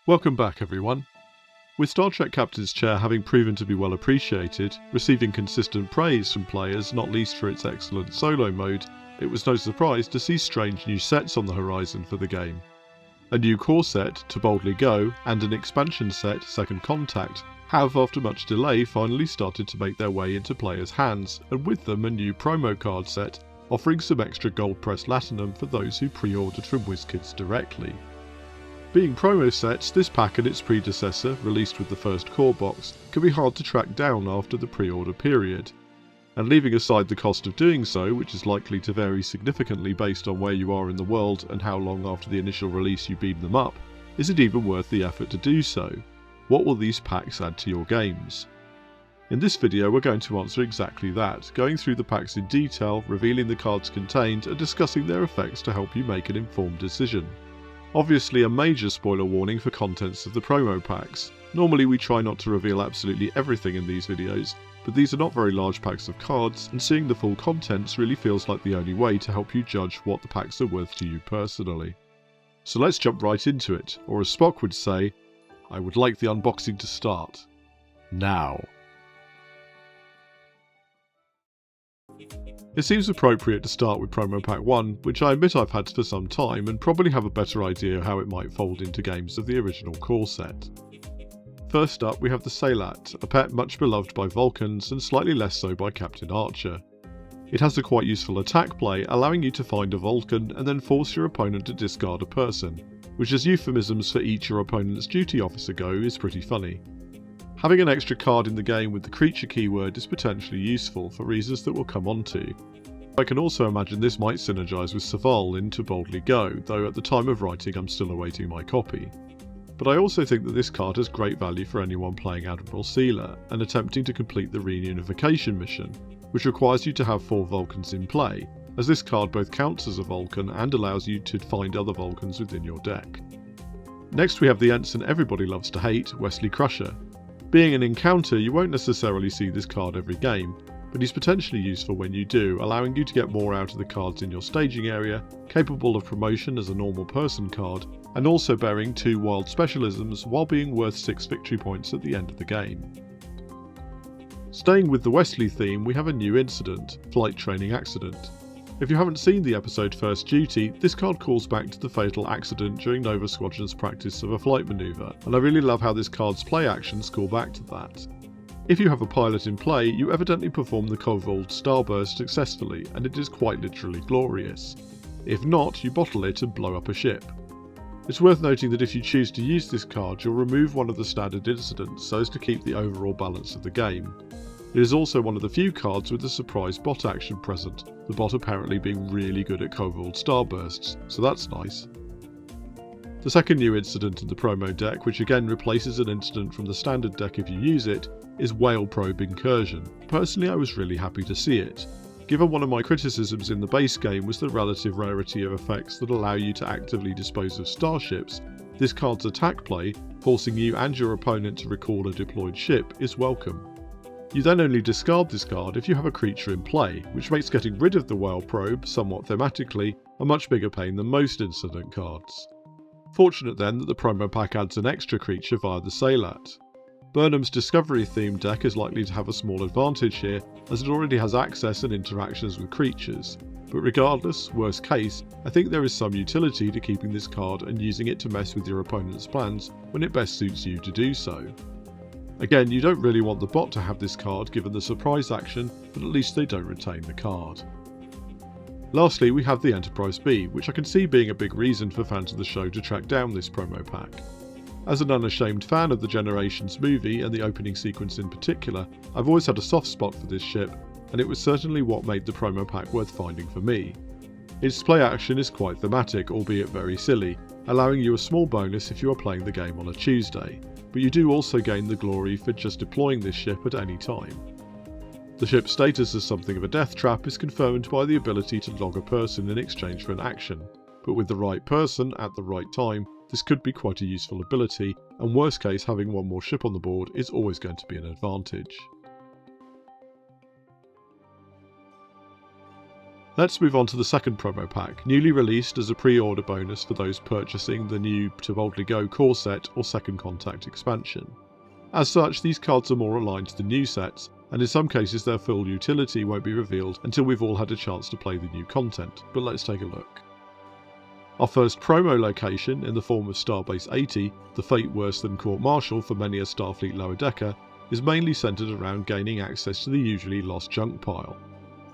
Welcome back everyone. With Star Trek Captain's Chair having proven to be well appreciated, receiving consistent praise from players, not least for its excellent solo mode, it was no surprise to see strange new sets on the horizon for the game. A new core set, To Boldly Go, and an expansion set, Second Contact, have after much delay finally started to make their way into players' hands, and with them a new promo card set, offering some extra gold pressed latinum for those who pre-ordered from WizKids directly. Being promo sets, this pack and its predecessor, released with the first core box, can be hard to track down after the pre-order period. And leaving aside the cost of doing so, which is likely to vary significantly based on where you are in the world and how long after the initial release you beam them up, is it even worth the effort to do so? What will these packs add to your games? In this video we're going to answer exactly that, going through the packs in detail, revealing the cards contained and discussing their effects to help you make an informed decision. Obviously a major spoiler warning for contents of the promo packs. Normally we try not to reveal absolutely everything in these videos, but these are not very large packs of cards, and seeing the full contents really feels like the only way to help you judge what the packs are worth to you personally. So let's jump right into it, or as Spock would say, I would like the unboxing to start now. It seems appropriate to start with Promo Pack 1, which I admit I've had for some time and probably have a better idea how it might fold into games of the original core set. First up we have the Saylat, a pet much beloved by Vulcans and slightly less so by Captain Archer. It has a quite useful attack play, allowing you to find a Vulcan and then force your opponent to discard a person, which as euphemisms for each your opponent's duty officer go is pretty funny. Having an extra card in the game with the creature keyword is potentially useful for reasons that we'll come on to. I can also imagine this might synergise with Saval in To Boldly Go, though at the time of writing I'm still awaiting my copy. But I also think that this card has great value for anyone playing Admiral Sealer and attempting to complete the reunification mission, which requires you to have 4 Vulcans in play, as this card both counts as a Vulcan and allows you to find other Vulcans within your deck. Next we have the Ensign everybody loves to hate, Wesley Crusher. Being an encounter, you won't necessarily see this card every game, but he's potentially useful when you do, allowing you to get more out of the cards in your staging area, capable of promotion as a normal person card, and also bearing 2 wild specialisms while being worth 6 victory points at the end of the game. Staying with the Wesley theme, we have a new incident, Flight Training Accident. If you haven't seen the episode First Duty, this card calls back to the fatal accident during Nova Squadron's practice of a flight manoeuvre, and I really love how this card's play actions call back to that. If you have a pilot in play, you evidently perform the Kovold Starburst successfully, and it is quite literally glorious. If not, you bottle it and blow up a ship. It's worth noting that if you choose to use this card, you'll remove one of the standard incidents so as to keep the overall balance of the game. It is also one of the few cards with a surprise bot action present, the bot apparently being really good at Kovold Starbursts, so that's nice. The second new incident in the promo deck, which again replaces an incident from the standard deck if you use it, is Whale Probe Incursion. Personally I was really happy to see it. Given one of my criticisms in the base game was the relative rarity of effects that allow you to actively dispose of starships, this card's attack play, forcing you and your opponent to recall a deployed ship, is welcome. You then only discard this card if you have a creature in play, which makes getting rid of the Whale Probe, somewhat thematically, a much bigger pain than most incident cards. Fortunate then that the promo pack adds an extra creature via the Saylat. Burnham's Discovery themed deck is likely to have a small advantage here, as it already has access and interactions with creatures, but regardless, worst case, I think there is some utility to keeping this card and using it to mess with your opponent's plans when it best suits you to do so. Again, you don't really want the bot to have this card given the surprise action, but at least they don't retain the card. Lastly, we have the Enterprise B, which I can see being a big reason for fans of the show to track down this promo pack. As an unashamed fan of the Generations movie and the opening sequence in particular, I've always had a soft spot for this ship, and it was certainly what made the promo pack worth finding for me. Its play action is quite thematic, albeit very silly, allowing you a small bonus if you are playing the game on a Tuesday, but you do also gain the glory for just deploying this ship at any time. The ship's status as something of a death trap is confirmed by the ability to log a person in exchange for an action, but with the right person at the right time, this could be quite a useful ability, and worst case having one more ship on the board is always going to be an advantage. Let's move on to the second promo pack, newly released as a pre-order bonus for those purchasing the new To Boldly Go core set or Second Contact expansion. As such, these cards are more aligned to the new sets, and in some cases their full utility won't be revealed until we've all had a chance to play the new content, but let's take a look. Our first promo location, in the form of Starbase 80, the fate worse than Court Martial for many a Starfleet lower decker, is mainly centred around gaining access to the usually lost junk pile.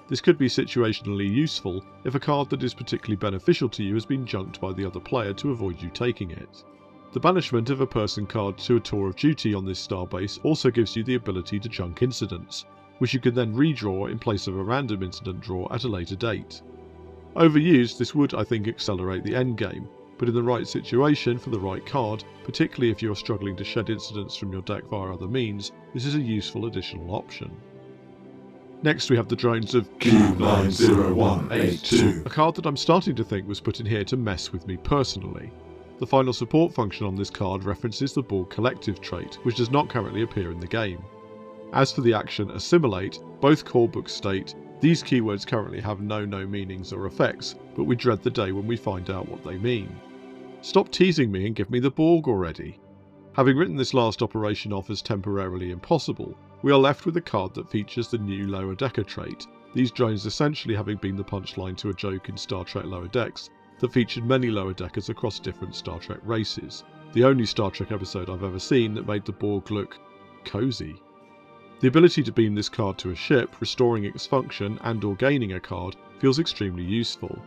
This could be situationally useful if a card that is particularly beneficial to you has been junked by the other player to avoid you taking it. The banishment of a person card to a tour of duty on this starbase also gives you the ability to junk incidents, which you can then redraw in place of a random incident draw at a later date. Overused, this would, I think, accelerate the endgame, but in the right situation for the right card, particularly if you are struggling to shed incidents from your deck via other means, this is a useful additional option. Next we have the drones of Q90182, a card that I'm starting to think was put in here to mess with me personally. The final support function on this card references the Borg Collective trait, which does not currently appear in the game. As for the action Assimilate, both core books state, these keywords currently have no meanings or effects, but we dread the day when we find out what they mean. Stop teasing me and give me the Borg already. Having written this last operation off as temporarily impossible, we are left with a card that features the new Lower Decker trait, these drones essentially having been the punchline to a joke in Star Trek Lower Decks that featured many Lower Deckers across different Star Trek races, the only Star Trek episode I've ever seen that made the Borg look cozy. The ability to beam this card to a ship, restoring its function and or gaining a card, feels extremely useful.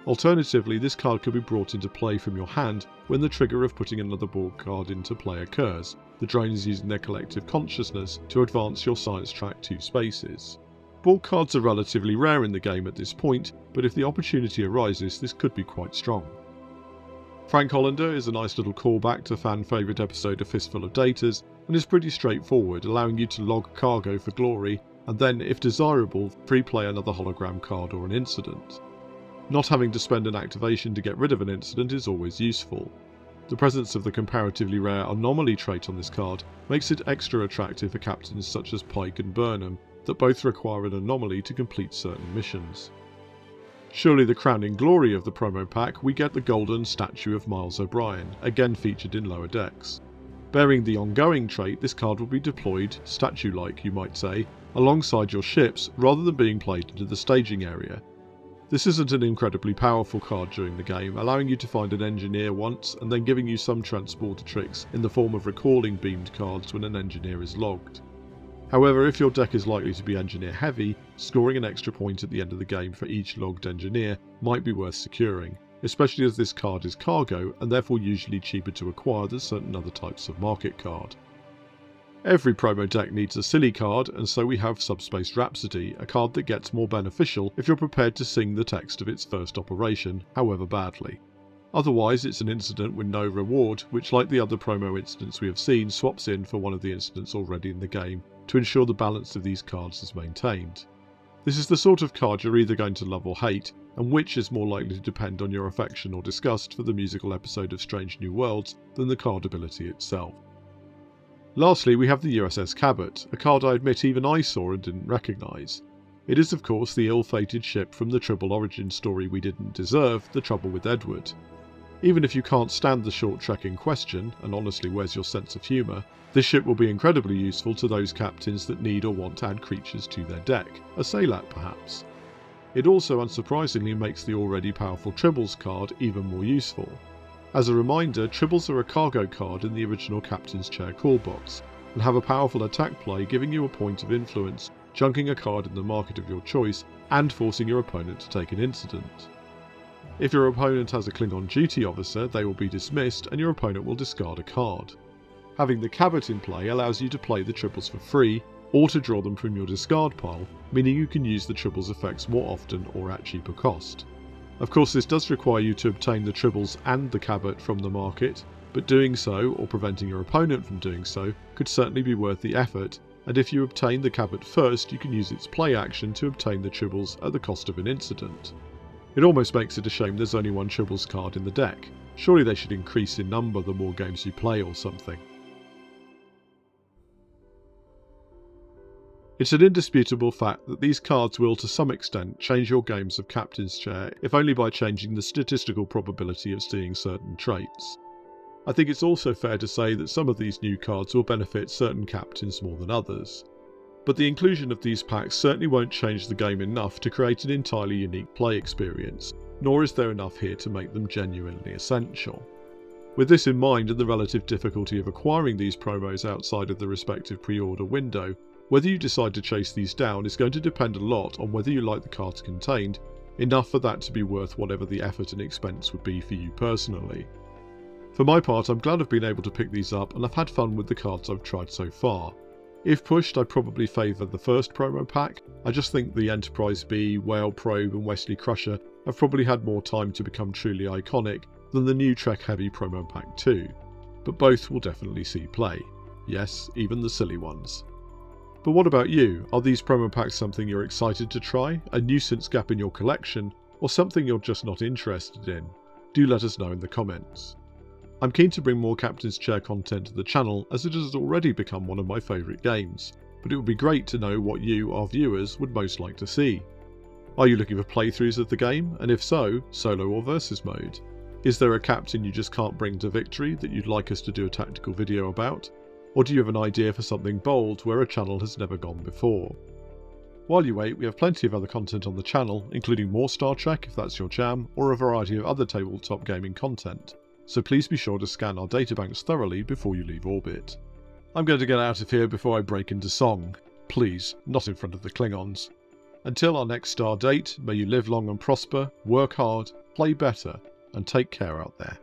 Alternatively, this card could be brought into play from your hand when the trigger of putting another Borg card into play occurs. The drones using their collective consciousness to advance your science track 2 spaces. Borg cards are relatively rare in the game at this point, but if the opportunity arises, this could be quite strong. Frank Hollander is a nice little callback to fan favourite episode A Fistful of Datas, and is pretty straightforward, allowing you to log cargo for glory, and then, if desirable, pre-play another hologram card or an incident. Not having to spend an activation to get rid of an incident is always useful. The presence of the comparatively rare Anomaly trait on this card makes it extra attractive for captains such as Pike and Burnham, that both require an anomaly to complete certain missions. Surely the crowning glory of the promo pack, we get the golden statue of Miles O'Brien, again featured in Lower Decks. Bearing the ongoing trait, this card will be deployed, statue-like you might say, alongside your ships rather than being played into the staging area. This isn't an incredibly powerful card during the game, allowing you to find an engineer once and then giving you some transporter tricks in the form of recalling beamed cards when an engineer is logged. However, if your deck is likely to be engineer heavy, scoring an extra point at the end of the game for each logged engineer might be worth securing, especially as this card is cargo and therefore usually cheaper to acquire than certain other types of market card. Every promo deck needs a silly card, and so we have Subspace Rhapsody, a card that gets more beneficial if you're prepared to sing the text of its first operation, however badly. Otherwise, it's an incident with no reward, which, like the other promo incidents we have seen, swaps in for one of the incidents already in the game to ensure the balance of these cards is maintained. This is the sort of card you're either going to love or hate, and which is more likely to depend on your affection or disgust for the musical episode of Strange New Worlds than the card ability itself. Lastly, we have the USS Cabot, a card I admit even I saw and didn't recognise. It is of course the ill-fated ship from the Tribble origin story we didn't deserve, The Trouble with Edward. Even if you can't stand the short trek in question, and honestly where's your sense of humour, this ship will be incredibly useful to those captains that need or want to add creatures to their deck, a Saylat perhaps. It also unsurprisingly makes the already powerful Tribbles card even more useful. As a reminder, Tribbles are a cargo card in the original Captain's Chair call box, and have a powerful attack play giving you a point of influence, junking a card in the market of your choice, and forcing your opponent to take an incident. If your opponent has a Klingon duty officer, they will be dismissed and your opponent will discard a card. Having the Cabot in play allows you to play the Tribbles for free, or to draw them from your discard pile, meaning you can use the Tribbles effects more often or at cheaper cost. Of course, this does require you to obtain the Tribbles and the Cabot from the market, but doing so, or preventing your opponent from doing so, could certainly be worth the effort, and if you obtain the Cabot first, you can use its play action to obtain the Tribbles at the cost of an incident. It almost makes it a shame there's only one Tribbles card in the deck. Surely they should increase in number the more games you play or something. It's an indisputable fact that these cards will to some extent change your games of Captain's Chair, if only by changing the statistical probability of seeing certain traits. I think it's also fair to say that some of these new cards will benefit certain captains more than others. But the inclusion of these packs certainly won't change the game enough to create an entirely unique play experience, nor is there enough here to make them genuinely essential. With this in mind and the relative difficulty of acquiring these promos outside of the respective pre-order window, whether you decide to chase these down is going to depend a lot on whether you like the cards contained, enough for that to be worth whatever the effort and expense would be for you personally. For my part, I'm glad I've been able to pick these up and I've had fun with the cards I've tried so far. If pushed, I'd probably favour the first promo pack. I just think the Enterprise B, Whale Probe and Wesley Crusher have probably had more time to become truly iconic than the new Trek Heavy promo pack 2. But both will definitely see play. Yes, even the silly ones. But what about you? Are these promo packs something you're excited to try, a nuisance gap in your collection, or something you're just not interested in? Do let us know in the comments. I'm keen to bring more Captain's Chair content to the channel as it has already become one of my favourite games, but it would be great to know what you, our viewers, would most like to see. Are you looking for playthroughs of the game, and if so, solo or versus mode? Is there a captain you just can't bring to victory that you'd like us to do a tactical video about? Or do you have an idea for something bold where a channel has never gone before? While you wait, we have plenty of other content on the channel, including more Star Trek if that's your jam, or a variety of other tabletop gaming content, so please be sure to scan our databanks thoroughly before you leave orbit. I'm going to get out of here before I break into song. Please, not in front of the Klingons. Until our next star date, may you live long and prosper, work hard, play better, and take care out there.